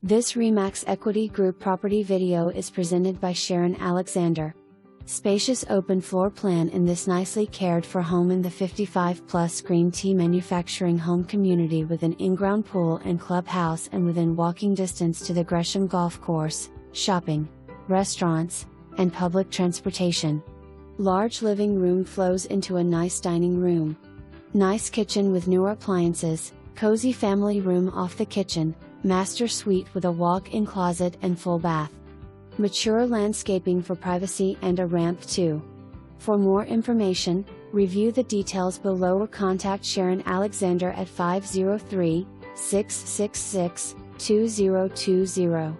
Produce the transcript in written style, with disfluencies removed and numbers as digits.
This Remax Equity Group property video is presented by Sharon Alexander. Spacious open floor plan in this nicely cared for home in the 55+ green tea manufacturing home community with an in-ground pool and clubhouse and within walking distance to the Gresham Golf Course, shopping, restaurants, and public transportation. Large living room flows into a nice dining room. Nice kitchen with newer appliances, cozy family room off the kitchen, master suite with a walk-in closet and full bath. Mature landscaping for privacy and a ramp too. For more information, review the details below or contact Sharon Alexander at 503-666-2020.